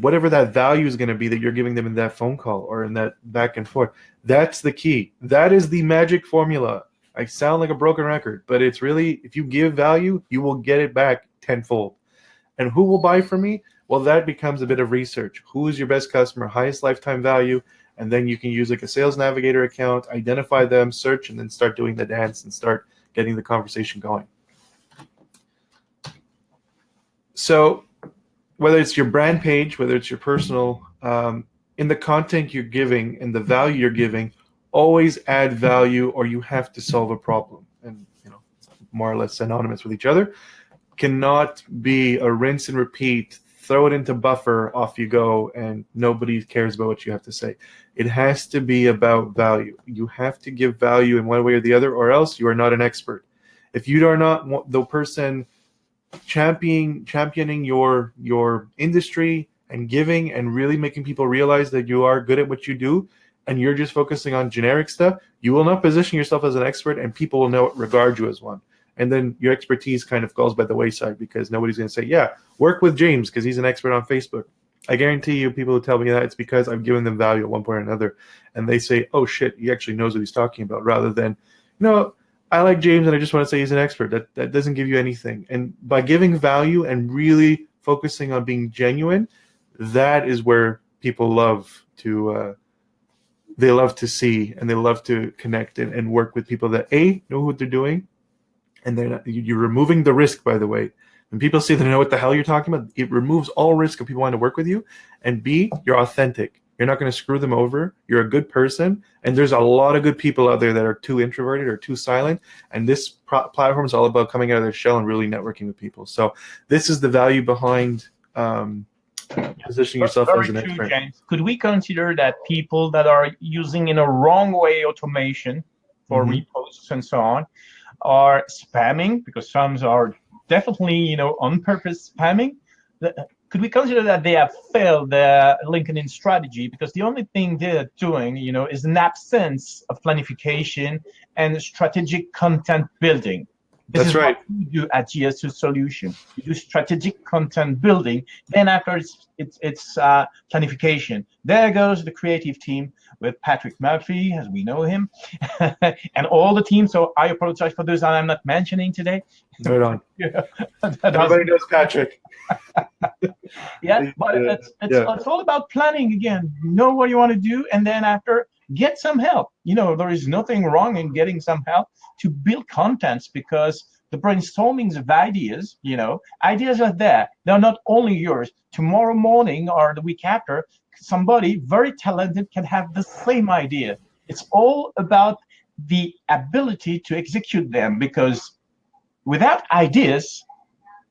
whatever that value is going to be that you're giving them in that phone call or in that back and forth. That's the key. That is the magic formula. I sound like a broken record, but it's really, if you give value, you will get it back tenfold. And who will buy from me? Well, that becomes a bit of research. Who is your best customer, highest lifetime value? And then you can use like a Sales Navigator account, identify them, search, and then start doing the dance and start getting the conversation going. So whether it's your brand page, whether it's your personal, in the content you're giving and the value you're giving, always add value, or you have to solve a problem. And, you know, more or less synonymous with each other. Cannot be a rinse and repeat, throw it into buffer, off you go, and nobody cares about what you have to say. It has to be about value. You have to give value in one way or the other, or else you are not an expert. If you are not the person championing your industry and giving and really making people realize that you are good at what you do, and you're just focusing on generic stuff, you will not position yourself as an expert, and people will regard you as one. And then your expertise kind of goes by the wayside, because nobody's going to say, yeah, work with James because he's an expert on Facebook. I guarantee you, people who tell me that, it's because I've given them value at one point or another, and they say, oh shit, he actually knows what he's talking about, rather than, I like James and I just want to say he's an expert. That doesn't give you anything. And by giving value and really focusing on being genuine, that is where people love to see, and they love to connect and work with people that know what they're doing, and then you're removing the risk. By the way, when people say they know what the hell you're talking about, it removes all risk of people wanting to work with you. And B, you're authentic. You're not going to screw them over. You're a good person. And there's a lot of good people out there that are too introverted or too silent. And this platform is all about coming out of their shell and really networking with people. So this is the value behind positioning yourself as an expert. James. Could we consider that people that are using in a wrong way automation for reposts and so on are spamming? Because some are definitely, on purpose spamming. Could we consider that they have failed the LinkedIn strategy, because the only thing they're doing, is an absence of planification and strategic content building? This That's right. What we do at JSU Solution. You do strategic content building. Then after it's planification. There goes the creative team with Patrick Murphy, as we know him, and all the team. So I apologize for those that I'm not mentioning today. Right on. Everybody knows Patrick. Yeah, but it's all about planning again. Know what you want to do, and then after, get some help. There is nothing wrong in getting some help to build contents, because the brainstormings of ideas, ideas are there. They're not only yours. Tomorrow morning or the week after, somebody very talented can have the same idea. It's all about the ability to execute them, because without ideas,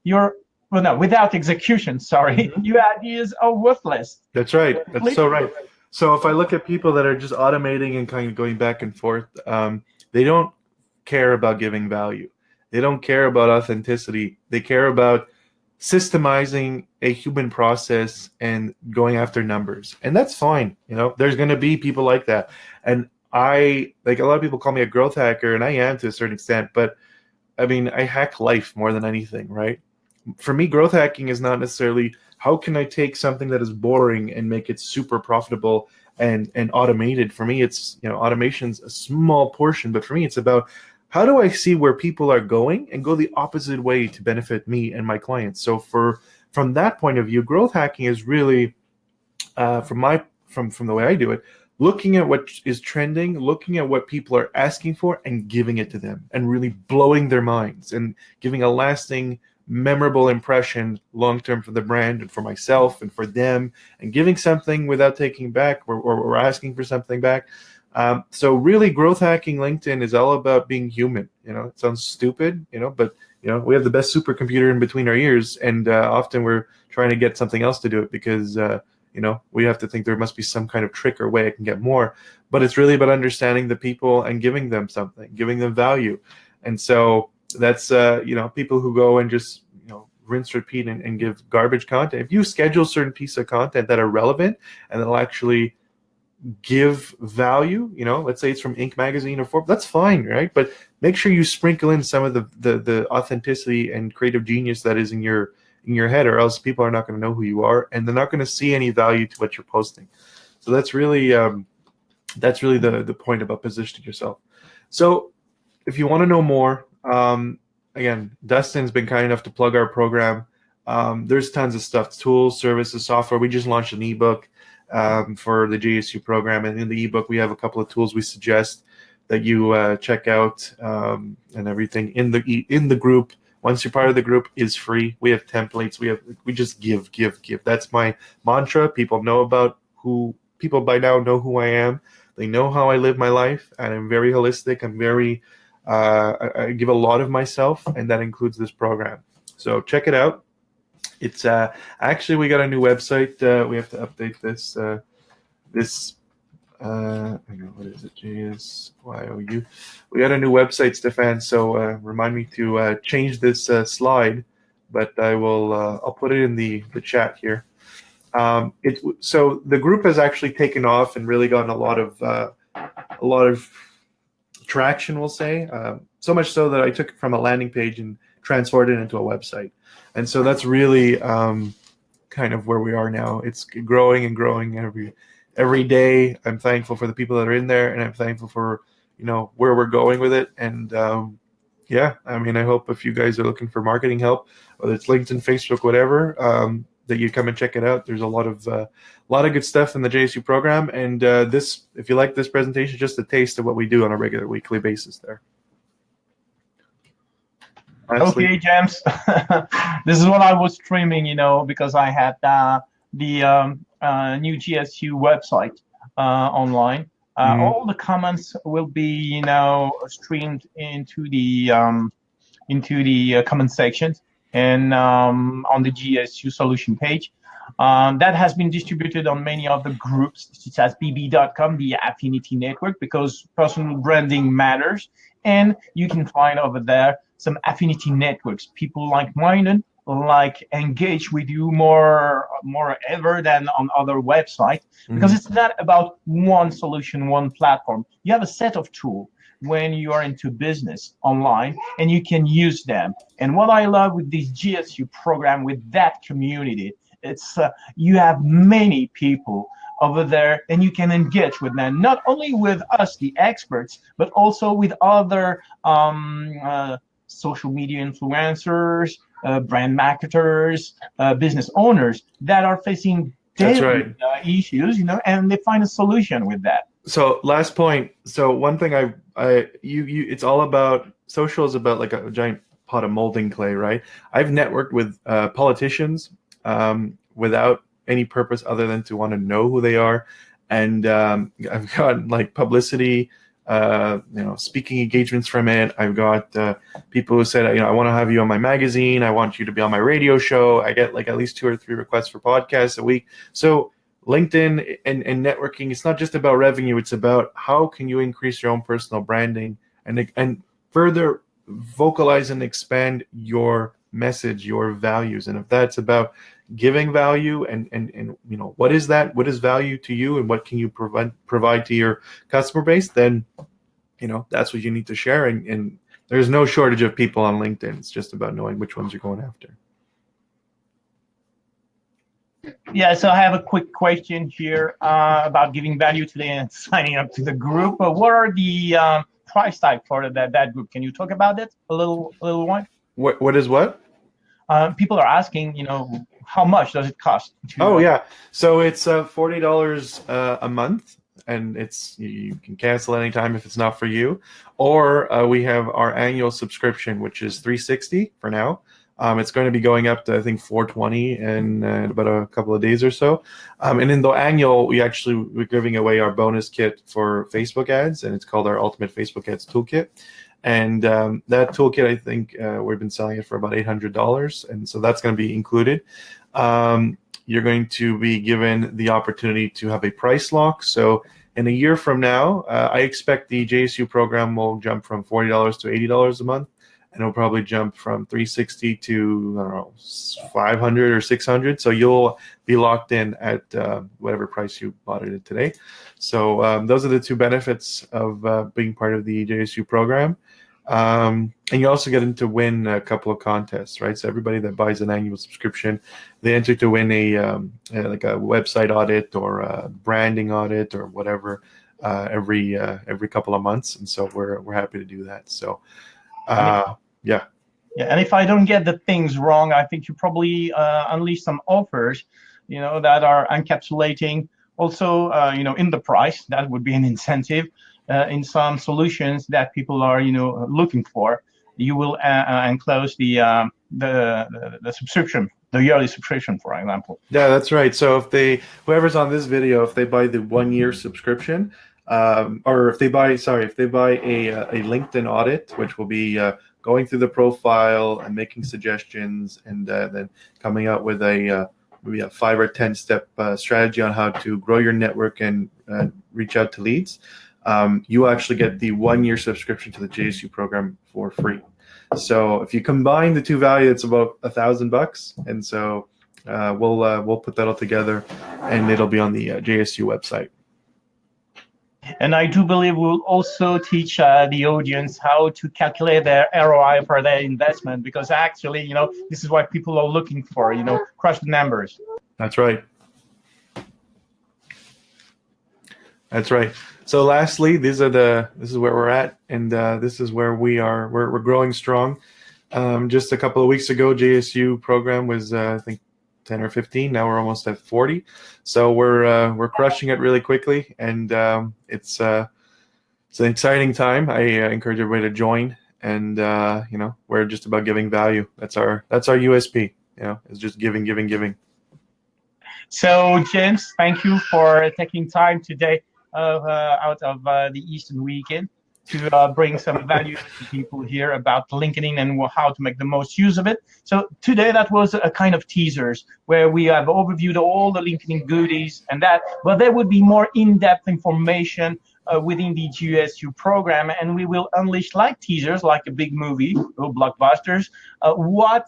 your well, no, without execution, sorry, your ideas are worthless. That's right. That's so right. So if I look at people that are just automating and kind of going back and forth, they don't care about giving value. They don't care about authenticity. They care about systemizing a human process and going after numbers. And that's fine. You know, there's going to be people like that. And I, like, a lot of people call me a growth hacker, and I am to a certain extent, but I mean, I hack life more than anything, right? For me, growth hacking is not necessarily how can I take something that is boring and make it super profitable and automated. For me, it's, you know, automation's a small portion, but for me, it's about how do I see where people are going and go the opposite way to benefit me and my clients. So from that point of view, growth hacking is really from the way I do it, looking at what is trending, looking at what people are asking for and giving it to them and really blowing their minds and giving a lasting, memorable impression long-term for the brand and for myself and for them, and giving something without taking back or asking for something back. So really, growth hacking LinkedIn is all about being human. You know, it sounds stupid, you know, but you know, we have the best supercomputer in between our ears, and often we're trying to get something else to do it because you know, we have to think there must be some kind of trick or way I can get more. But it's really about understanding the people and giving them something, giving them value. And so that's you know, people who go and just, you know, rinse, repeat, and give garbage content. If you schedule certain pieces of content that are relevant and that'll actually give value, you know, let's say it's from Inc. magazine or Forbes, that's fine, right? But make sure you sprinkle in some of the authenticity and creative genius that is in your head, or else people are not going to know who you are and they're not going to see any value to what you're posting. So that's really the point about positioning yourself. So if you want to know more, again, Dustin's been kind enough to plug our program. There's tons of stuff, tools, services, software. We just launched an ebook for the JSU program, and in the ebook we have a couple of tools we suggest that you check out, and everything in the group. Once you're part of the group, is free. We have templates. We just give. That's my mantra. People by now know who I am. They know how I live my life, and I'm very holistic. I'm very I give a lot of myself, and that includes this program. So check it out. It's actually, we got a new website. We have to update this. Hang on, what is it? JSYOU. We got a new website, Stefan. So remind me to change this slide, but I'll put it in the chat here. So the group has actually taken off and really gotten a lot of traction, we'll say. So much so that I took it from a landing page and transferred it into a website. And so that's really kind of where we are now. It's growing and growing every day. I'm thankful for the people that are in there, and I'm thankful for, you know, where we're going with it. And yeah, I mean, I hope if you guys are looking for marketing help, whether it's LinkedIn, Facebook, whatever, that you come and check it out. There's a lot of good stuff in the JSU program. And this, if you like this presentation, just a taste of what we do on a regular weekly basis there. Honestly. Okay, James. This is what I was streaming, you know, because I had the new JSU website online. All the comments will be, you know, streamed into the comment sections and on the JSU solution page. That has been distributed on many other groups, such as bb.com, the affinity network, because personal branding matters. And you can find over there some affinity networks, people like-minded, like engage with you more ever than on other websites, because it's not about one solution, one platform. You have a set of tools when you are into business online, and you can use them. And what I love with this JSU program, with that community, it's you have many people over there, and you can engage with them, not only with us, the experts, but also with other social media influencers, brand marketers, business owners that are facing daily issues, you know, and they find a solution with that. So last point. So one thing it's all about, social is about like a giant pot of molding clay, right? I've networked with politicians without any purpose other than to want to know who they are. And I've gotten like publicity speaking engagements from it. I've got people who said, I want to have you on my magazine. I want you to be on my radio show. I get like at least 2 or 3 requests for podcasts a week. So LinkedIn and networking, it's not just about revenue. It's about how can you increase your own personal branding and further vocalize and expand your message, your values. And if that's about giving value and what is that? What is value to you and what can you provide to your customer base? Then, that's what you need to share. And there's no shortage of people on LinkedIn. It's just about knowing which ones you're going after. Yeah, so I have a quick question here about giving value today and signing up to the group. What are the price tag for that group? Can you talk about that a little one? What is what? People are asking, how much does it cost? Yeah, so it's $40 a month, and you can cancel anytime if it's not for you, or we have our annual subscription, which is $360 for now. It's going to be going up to, I think, $420 in about a couple of days or so. And in the annual, we're giving away our bonus kit for Facebook ads, and it's called our Ultimate Facebook Ads Toolkit. And that toolkit, I think we've been selling it for about $800, and so that's going to be included. You're going to be given the opportunity to have a price lock. So in a year from now, I expect the JSU program will jump from $40 to $80 a month. And it'll probably jump from $360 to, I don't know, $500 or $600. So you'll be locked in at whatever price you bought it at today. So those are the 2 benefits of being part of the JSU program. And you also get to win a couple of contests, right? So everybody that buys an annual subscription, they enter to win like a website audit or a branding audit or whatever every couple of months. And so we're happy to do that. So. Yeah, and if I don't get the things wrong, I think you probably unleash some offers, that are encapsulating also, in the price. That would be an incentive in some solutions that people are, looking for. You will enclose the subscription, the yearly subscription, for example. Yeah, that's right. So whoever's on this video, if they buy the 1-year subscription, or if they buy a LinkedIn audit, which will be going through the profile and making suggestions, and then coming out with maybe a 5 or 10 step strategy on how to grow your network and reach out to leads, you actually get the 1-year subscription to the JSU program for free. So if you combine the 2 value, it's about $1,000, and so we'll put that all together, and it'll be on the JSU website. And I do believe we'll also teach the audience how to calculate their ROI for their investment, because actually, this is what people are looking for, crush the numbers. That's right. That's right. So lastly, this is where we're at, and this is where we're growing strong. Just a couple of weeks ago, JSU program was I think 10 or 15. Now we're almost at 40. So we're crushing it really quickly, and it's an exciting time. I encourage everybody to join, and we're just about giving value. That's our USP. It's just giving. So James, thank you for taking time today out of the Eastern weekend to bring some value to people here about LinkedIn and how to make the most use of it. So today that was a kind of teasers where we have overviewed all the LinkedIn goodies and that, but there would be more in-depth information within the JSU program, and we will unleash like teasers, like a big movie or blockbusters, what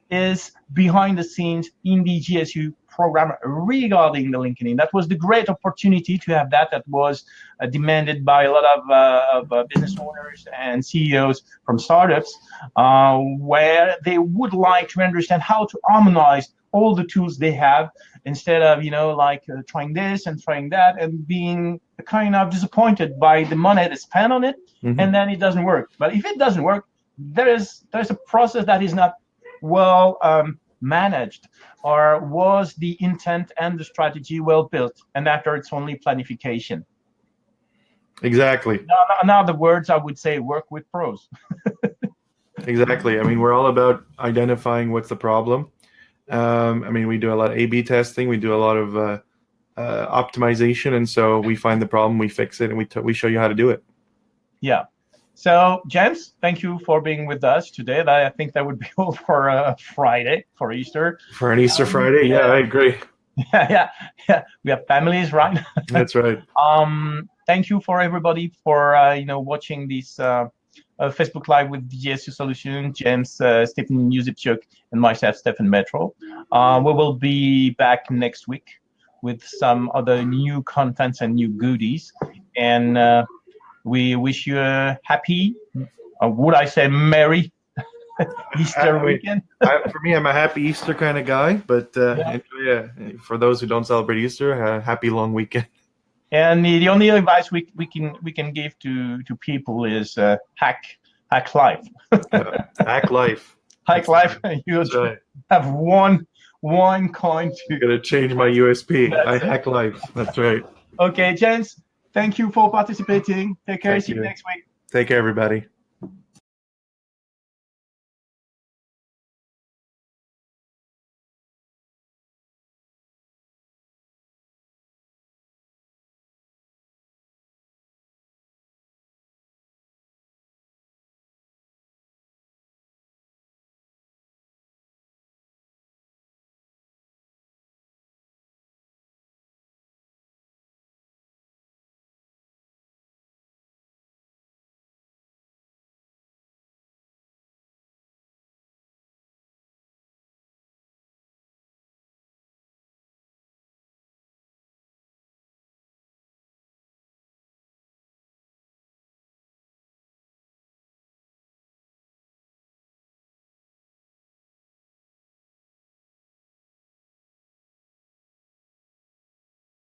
is behind the scenes in the JSU program regarding the LinkedIn. That was the great opportunity to have that was demanded by a lot of business owners and CEOs from startups, where they would like to understand how to harmonize all the tools they have instead of trying this and trying that and being kind of disappointed by the money they spend on it, and then it doesn't work. But if it doesn't work, there's a process that is not well managed, or was the intent and the strategy well built, and after it's only planification. Exactly. In other words, I would say work with pros. Exactly. I mean, we're all about identifying what's the problem. We do a lot of A/B testing. We do a lot of optimization, and so we find the problem, we fix it, and we show you how to do it. Yeah. So, James, thank you for being with us today. I think that would be all for Friday, for Easter. For an Easter Friday, yeah, I agree. Yeah. We have families, right? That's right. Thank you for everybody for watching this Facebook Live with JSU Solution, James, Stephen Yusipchuk, and myself, Stephen Metro. We will be back next week with some other new contents and new goodies. And we wish you a happy, would I say merry Easter weekend? For me, I'm a happy Easter kind of guy, but for those who don't celebrate Easter, a happy long weekend. And the only advice we can give to people is hack life. Hack life. Hack life. You right. have one coin to. Gotta change my USP. I hack life. That's right. Okay, James. Thank you for participating. Take care. Thank See you you next week. Take care, everybody.